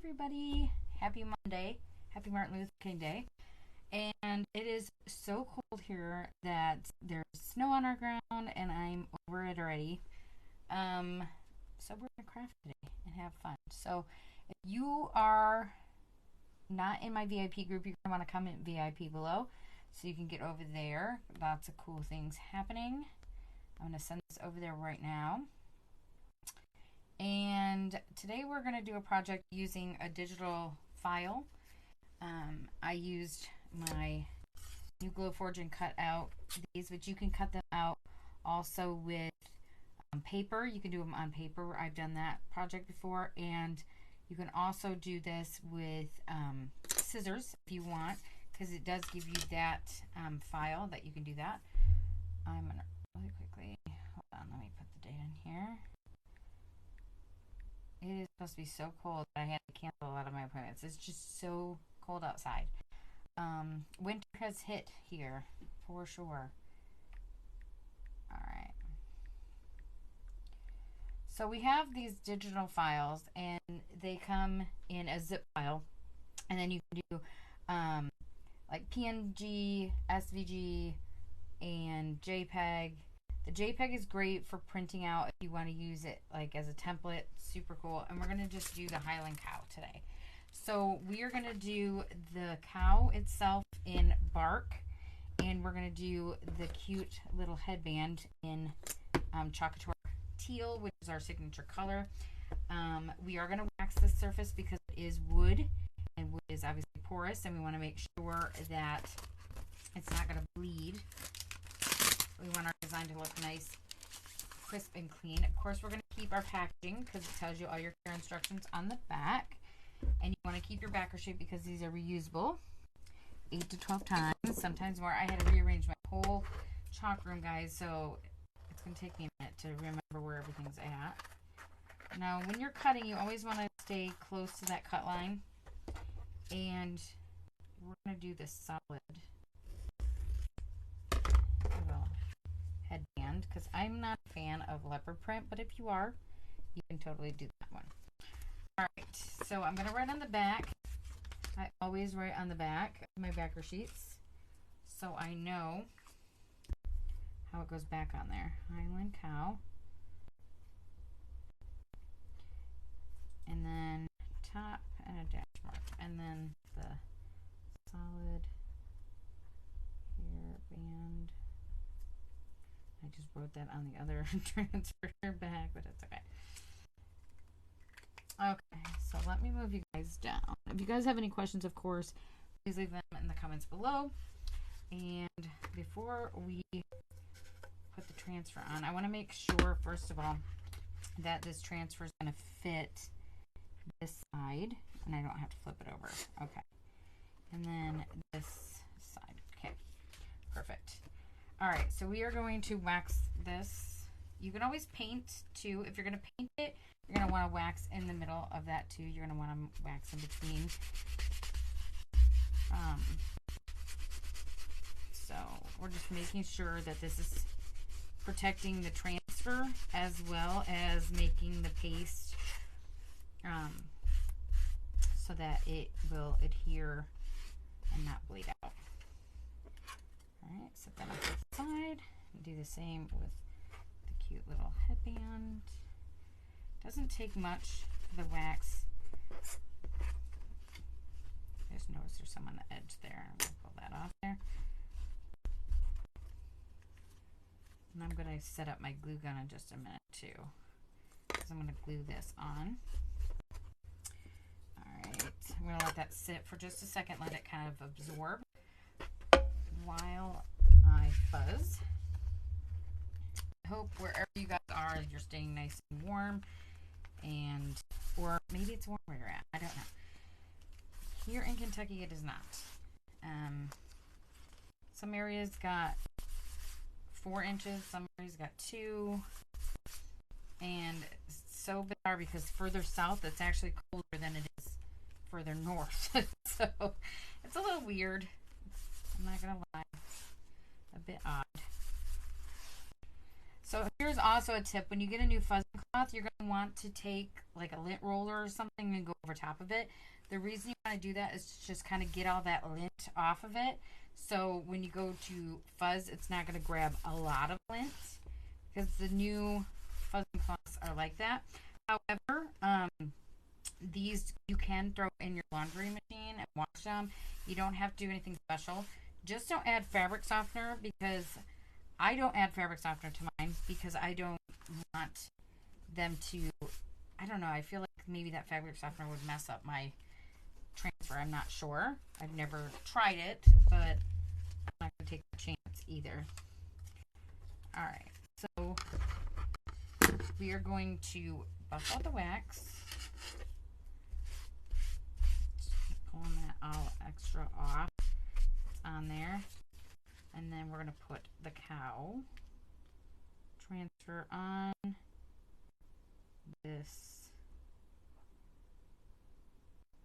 everybody. Happy Monday. Happy Martin Luther King Day. And it is so cold here that there's snow on our ground and I'm over it already. So we're going to craft today and have fun. So if you are not in my VIP group, you're going to want to comment VIP below so you can get over there. Lots of cool things happening. I'm going to send this over there right now. And today we're going to do a project using a digital file. I used my new Glowforge and cut out these, but you can cut them out also with paper. You can do them on paper. I've done that project before, and you can also do this with scissors if you want, because it does give you that file that you can do that. I'm going to really quickly, hold on, let me put the date in here. It is supposed to be so cold that I had to cancel a lot of my appointments. It's just so cold outside. Winter has hit here for sure. Alright. So we have these digital files and they come in a zip file. And then you can do like PNG, SVG, and JPEG. The JPEG is great for printing out if you want to use it like as a template. Super cool. And we're going to just do the Highland cow today. So we are going to do the cow itself in bark. And we're going to do the cute little headband in Couture teal, which is our signature color. We are going to wax this surface because it is wood. And wood is obviously porous. And we want to make sure that it's not going to bleed. We want our design to look nice, crisp, and clean. Of course, we're going to keep our packaging because it tells you all your care instructions on the back. And you want to keep your backer shape because these are reusable 8 to 12 times, sometimes more. I had to rearrange my whole chalk room, guys, so it's going to take me a minute to remember where everything's at. Now, when you're cutting, you always want to stay close to that cut line. And we're going to do this solid little headband because I'm not a fan of leopard print, but if you are, you can totally do that one. Alright, so I'm going to write on the back. I always write on the back of my backer sheets so I know how it goes back on there. Highland cow. And then top and a dash mark. And then the solid hair band. I just wrote that on the other transfer back, but it's okay. Okay, so let me move you guys down. If you guys have any questions, of course, please leave them in the comments below. And before we put the transfer on, I want to make sure, first of all, that this transfer is going to fit this side, and I don't have to flip it over. Okay. And then this side. Okay, perfect. All right, so we are going to wax this. You can always paint, too. If you're going to paint it, you're going to want to wax in the middle of that too. You're going to want to wax in between. So we're just making sure that this is protecting the transfer as well as making the paste so that it will adhere and not bleed out. Alright, set that off to the side. Do the same with the cute little headband. Doesn't take much for the wax. Just notice there's some on the edge there. I'm going to pull that off there. And I'm going to set up my glue gun in just a minute too, because I'm going to glue this on. Alright, I'm going to let that sit for just a second, let it kind of absorb while I fuzz. I hope wherever you guys are, you're staying nice and warm. And or maybe it's warm where you're at. I don't know. Here in Kentucky, it is not. Some areas got 4 inches. Some areas got 2. And it's so bizarre because further south, it's actually colder than it is further north. So it's a little weird. I'm not gonna lie. A bit odd. So here's also a tip. When you get a new fuzzing cloth, you're going to want to take like a lint roller or something and go over top of it. The reason you want to do that is to just kind of get all that lint off of it. So when you go to fuzz, it's not going to grab a lot of lint, because the new fuzzing cloths are like that. However, these you can throw in your laundry machine and wash them. You don't have to do anything special. Just don't add fabric softener, because I don't add fabric softener to mine because I don't want them to, I don't know, I feel like maybe that fabric softener would mess up my transfer. I'm not sure. I've never tried it, but I'm not going to take a chance either. Alright, so we are going to buff out the wax. Just pulling that all extra off. It's on there. And then we're going to put the cow transfer on this.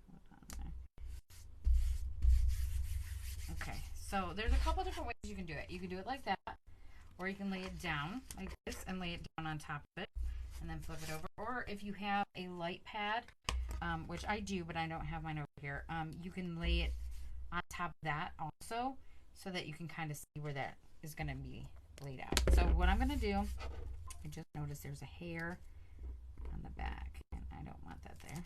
Hold on there. Okay, so there's a couple different ways you can do it. You can do it like that, or you can lay it down like this and lay it down on top of it and then flip it over. Or if you have a light pad, which I do, but I don't have mine over here, you can lay it on top of that also, so that you can kind of see where that is going to be laid out. So what I'm going to do, I just noticed there's a hair on the back, and I don't want that there.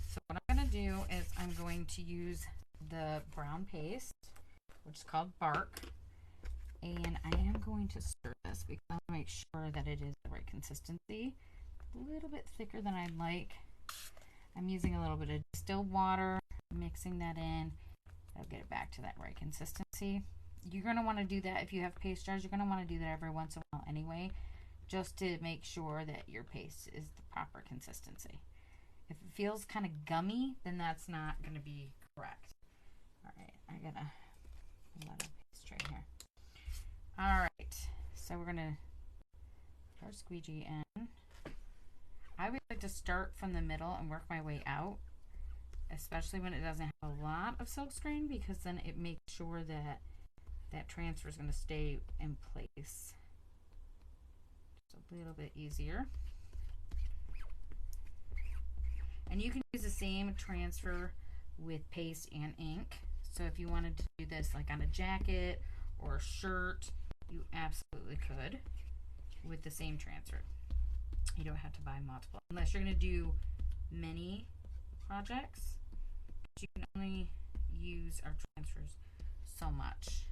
So what I'm going to do is I'm going to use the brown paste, which is called bark, and I am going to stir this because I want to make sure that it is the right consistency. A little bit thicker than I'd like. I'm using a little bit of distilled water, mixing that in. I'll get it back to that right consistency. You're going to want to do that if you have paste jars. You're going to want to do that every once in a while anyway, just to make sure that your paste is the proper consistency. If it feels kind of gummy, then that's not going to be correct. All right, I got a lot of paste tray here. All right, so we're going to put our squeegee in. I would like to start from the middle and work my way out, especially when it doesn't have a lot of silk screen, because then it makes sure that that transfer is going to stay in place. Just a little bit easier. And you can use the same transfer with paste and ink. So if you wanted to do this like on a jacket or a shirt, you absolutely could with the same transfer. You don't have to buy multiple unless you're going to do many projects. You can only use our transfers so much.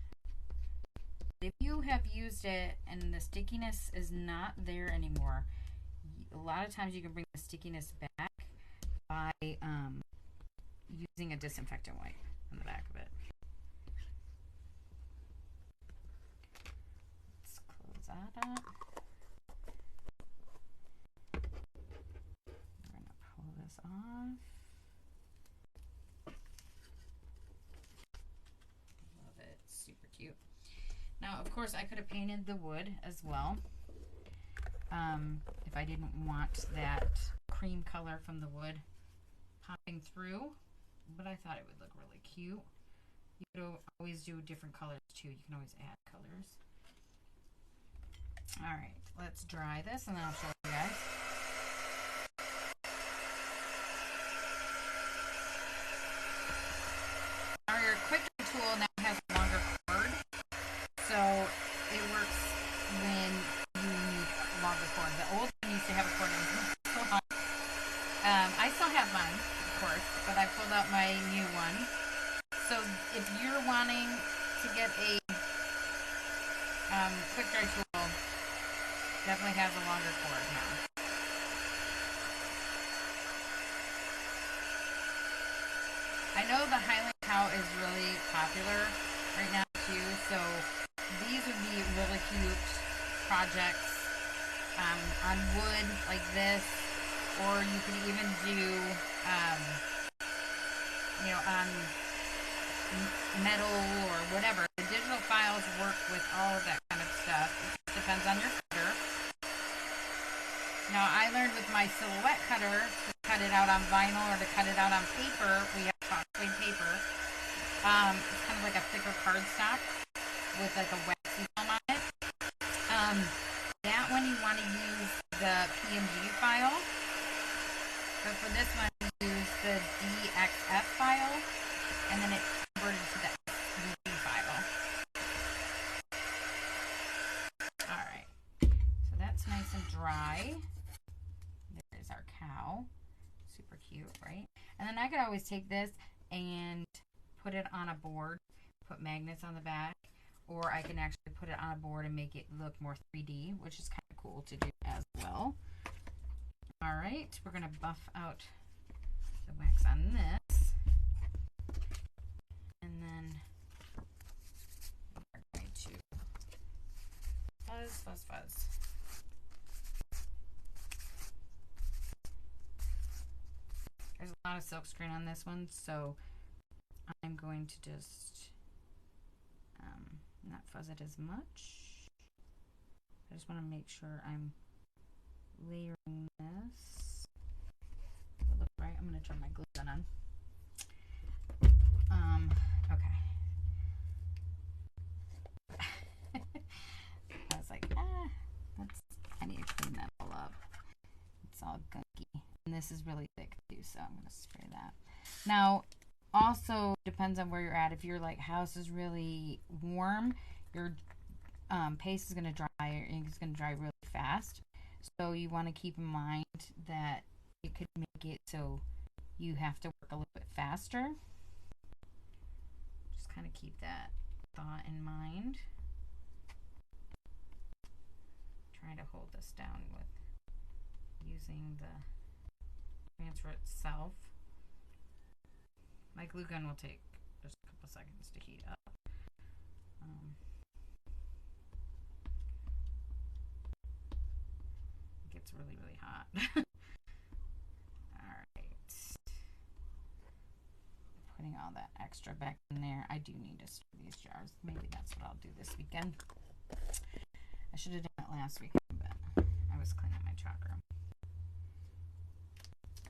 If you have used it and the stickiness is not there anymore, a lot of times you can bring the stickiness back by using a disinfectant wipe on the back of it. Let's close that up. We're going to pull this off. Love it. Super cute. Now, of course, I could have painted the wood as well if I didn't want that cream color from the wood popping through, but I thought it would look really cute. You could always do different colors too. You can always add colors. All right, let's dry this and then I'll show you guys. Our quick tool now has a longer cord, so it works when you need a longer cord. The old one used to have a cord that was so long. I still have mine, of course, but I pulled out my new one. So if you're wanting to get a quick dry tool, definitely has a longer cord now. I know the Highland cow is really popular right now too, so these would be really cute projects on wood like this, or you could even do, you know, on metal or whatever. The digital files work with all of that kind of stuff. It just depends on your cutter. Now, I learned with my silhouette cutter to cut it out on vinyl or to cut it out on paper. We have phosphate paper. It's kind of like a thicker cardstock with like a waxy film on it. the PNG file. But for this one, we use the DXF file, and then it converted to the SVG file. Alright, so that's nice and dry. There's our cow. Super cute, right? And then I could always take this and put it on a board, put magnets on the back, or I can actually put it on a board and make it look more 3D, which is kind of cool to do as well. All right, we're going to buff out the wax on this. And then we're going to fuzz, fuzz, fuzz. There's a lot of silk screen on this one, so I'm going to just not fuzz it as much. I just want to make sure I'm layering this. It'll look right. I'm going to turn my glue gun on. Okay. I was like, I need to clean that all up. It's all gunky. And this is really thick too, so I'm going to spray that. Now, also depends on where you're at. If your house is really warm, your paste is going to dry. Your ink is going to dry really fast. So you want to keep in mind that it could make it so you have to work a little bit faster. Just kind of keep that thought in mind. Try to hold this down with using the transfer itself. My glue gun will take just a couple seconds to heat up. It gets really, really hot. Alright. Putting all that extra back in there. I do need to store these jars. Maybe that's what I'll do this weekend. I should have done it last weekend, but I was cleaning my chalk room.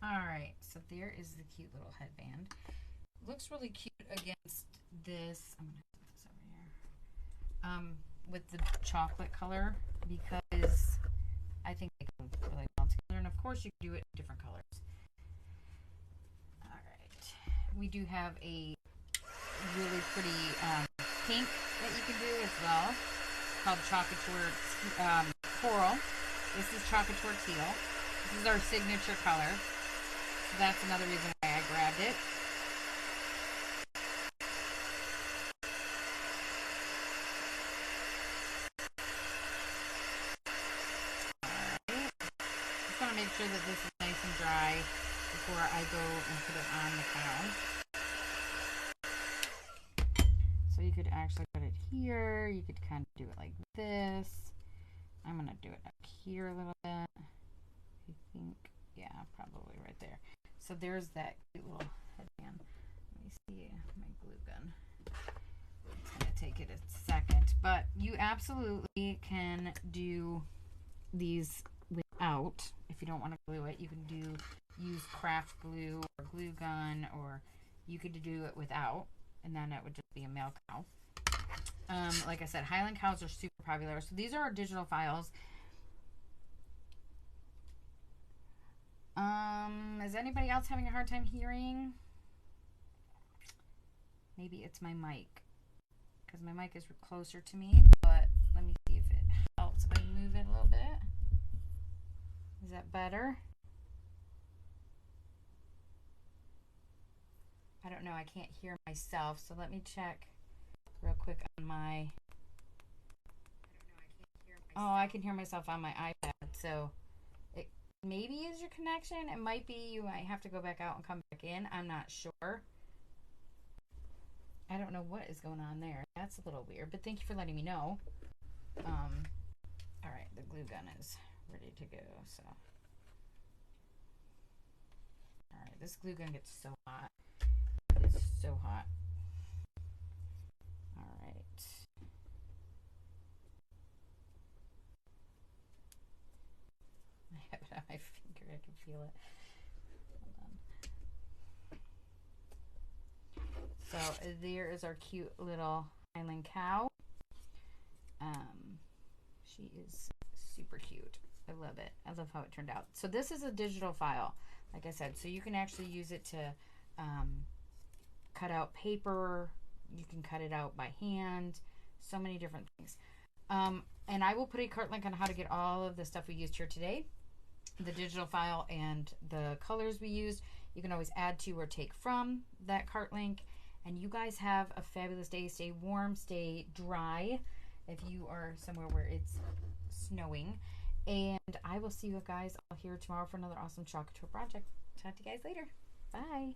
Alright, so there is the cute little headband. Looks really cute against this. I'm gonna put this over here. With the chocolate color, because I think they go really well together. And of course, you can do it in different colors. All right, we do have a really pretty pink that you can do as well, called Couture Coral. This is Couture Teal. This is our signature color. So that's another reason why I grabbed it. Make sure that this is nice and dry before I go and put it on the cow. So you could actually put it here. You could kind of do it like this. I'm going to do it up here a little bit. I think, yeah, probably right there. So there's that cute little headband. Let me see my glue gun. It's going to take it a second. But you absolutely can do these without. If you don't want to glue it, you can use craft glue or glue gun, or you could do it without, and then it would just be a male cow. Like I said, Highland cows are super popular. So these are our digital files. Is anybody else having a hard time hearing? Maybe it's my mic, because my mic is closer to me, but let me see if it helps if I move it a little bit. Is that better? I don't know. I can't hear myself, so let me check real quick on my... Oh, I can hear myself on my iPad, so it maybe is your connection. It might be. You might have to go back out and come back in. I'm not sure. I don't know what is going on there. That's a little weird, but thank you for letting me know. All right, the glue gun is ready to go. So, all right, this glue gun gets so hot. It is so hot. All right. I have it on my finger. I can feel it. Hold on. So there is our cute little Highland cow. She is super cute. I love it. I love how it turned out. So this is a digital file, like I said. So you can actually use it to cut out paper. You can cut it out by hand. So many different things. And I will put a cart link on how to get all of the stuff we used here today. The digital file and the colors we used. You can always add to or take from that cart link. And you guys have a fabulous day. Stay warm, stay dry if you are somewhere where it's snowing. And I will see you guys all here tomorrow for another awesome Couture project. Talk to you guys later. Bye.